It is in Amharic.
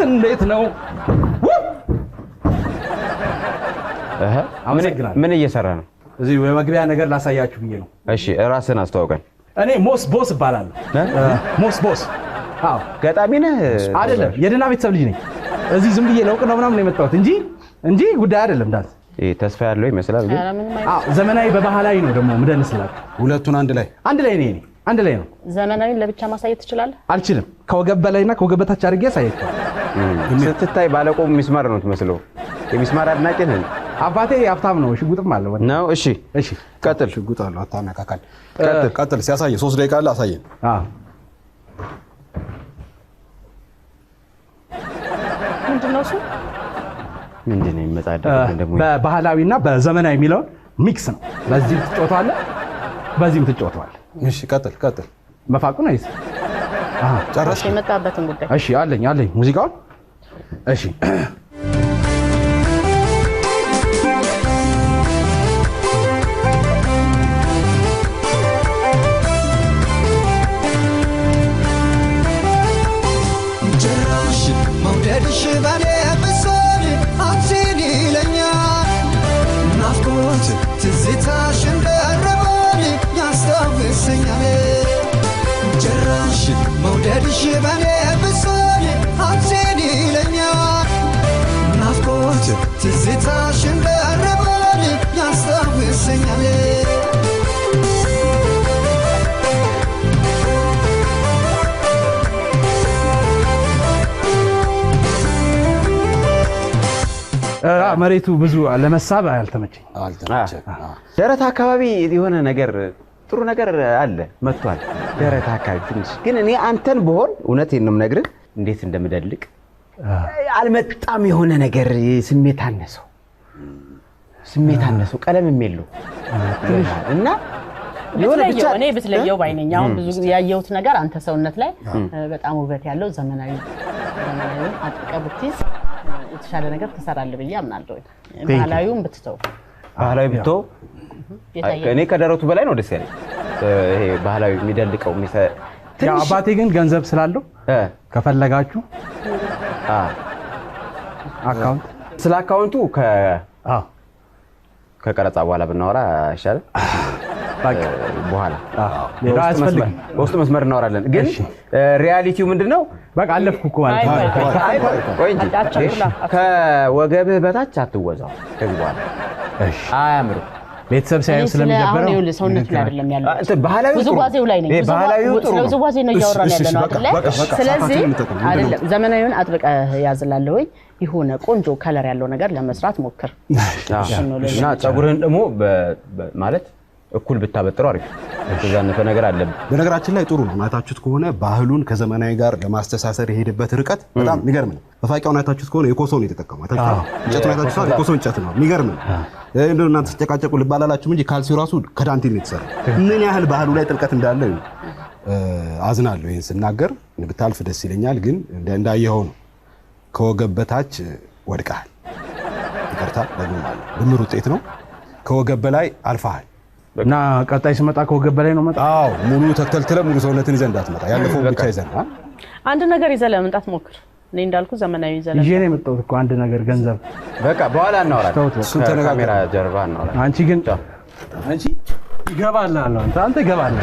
እንዴት ነው ምን እየሰራ ነው እዚህ በመግቢያ ነገር ላሳያችሁ ብዬ ነው እሺ ራስን አስተዋውቀን እኔ ሞስ ቦስ እባላለሁ ሞስ ቦስ አዎ ገጣሚ ነህ አይደለም የደና ቤተሰብ ልጅ ነኝ እዚህ ዝም ብዬ ለውቅ ነው ምናምን የመጣሁት እንጂ ጉዳይ አይደለም ዳት ተስፋ ያለው ይመስላል ግን አዎ ዘመናዊ በባህላዊ ነው ደግሞ ምደንስላችሁ ሁለቱን አንድ ላይ ነው ዘመናዊን ለብቻ ማሳየት ትችላለህ አልችልም ከወገብ በላይና ከወገብ በታች አድርጌ አሳያችሁ ስትታይ ባለቆም ሚስማር ነው የምትመስለው የሚስማር አድናቂ ነህ አባቴ ሀብታም ነው ሽጉጥም አለው ነው እሺ ቀጥል ሽጉጥ አለው አታነካካል ቀጥል ሲያሳየ 3 ደቂቃ አለ አሳየን አዎ ምንድነው ይመጣደው እንደሞ በባህላዊና በዘመናዊ የሚለው ሚክስ ነው በዚህ ትጫወታለህ በዚህም ትጫወታለህ እሺ ቀጥል መፋቁ ነው ይስ ጨረስክ የመጣበትን ጉዳይ እሺ አለኝ ሙዚቃውን እሺ መሬቱ ብዙ ለመሳብ አልተመቸኝ ደረት አካባቢ የሆነ ነገር ጥሩ ነገር አለ መጥቷል ደረት አካባቢ ትንሽ ግን እኔ አንተን በሆን እውነቴን ነው የምነግርህ እንዴት እንደምደልቅ አልመጣም የሆነ ነገር ስሜት አነሰው ቀለም የሚለው እና የሆነ ብቻ እኔ ብትለየው ባይነኝ አሁን ብዙ ያየሁት ነገር አንተ ሰውነት ላይ በጣም ውበት ያለው ዘመናዊ አጥቀብቲስ የተሻለ ነገር ተሰራለ ብዬ አምናለሁ ባህላዊውን ብትተው እኔ ከደረቱ በላይ ነው ደስ ያለኝ ይሄ ባህላዊ የሚደልቀው ያው አባቴ ግን ገንዘብ ስላለው ከፈለጋችሁ አካውንት ስለ አካውንቱ ከቀረጻ በኋላ ብናወራ ይሻላል በኋላ በውስጥ መስመር እናወራለን ግን ሪያሊቲው ምንድነው በቃ አለፍኩ እኮ ማለት ከወገብህ በታች አትወዛው ከዚህ በኋላ አያምሩ ቤተሰብ ሳይሆን ስለሚደበረው ነው ሰውነት ላይ አይደለም ያለው ባህላዊ ውዝዋዜው ላይ ነው ውዝዋዜ ነው እያወራን ያለነው አይደል ስለዚህ አይደለም ዘመናዊውን አጥብቀህ ያዝላለህ ወይ ይሁን ቆንጆ ከለር ያለው ነገር ለመስራት ሞክር እና ጸጉርህን ደግሞ ማለት እኩል ብታበጥረው አሪፍ ተዛነፈ ነገር አለ በነገራችን ላይ ጥሩ ነው ማታችሁት ከሆነ ባህሉን ከዘመናዊ ጋር ለማስተሳሰር የሄደበት ርቀት በጣም የሚገርም ነው በፋቂያው ናታችሁት ከሆነ የኮሶን የተጠቀመው እንጨት ናታችሁት የኮሶን እንጨት ነው የሚገርም ነው እንደው እናንተ ተጨቃጨቁ ልባላላችሁ እንጂ ካልሲው ራሱ ከዳንቴል የተሰራ ምን ያህል ባህሉ ላይ ጥልቀት እንዳለ አዝናለሁ ይሄን ስናገር ብታልፍ ደስ ይለኛል ግን እንዳየኸው ነው ከወገብ በታች ወድቀሃል ይቅርታ ደግሞ ማለት ድምር ውጤት ነው ከወገብ በላይ አልፈሃል እና ቀጣይ ሲመጣ ከወገብ በላይ ነው መጣ ሙሉ ተከተልተለ ሙሉ ሰውነትን ይዘን እንዳትመጣ ያለፈው ብቻ ይዘን አንድ ነገር ይዘህ ለመምጣት ሞክር እኔ እንዳልኩ ዘመናዊ ይዘህ ይዤ ነው የመጣሁት እኮ አንድ ነገር ገንዘብ በቃ በኋላ እናወራለን እሱን ተነጋግረን ካሜራ ጀርባ እናወራለን አንቺ ይገባል አንተ ይገባል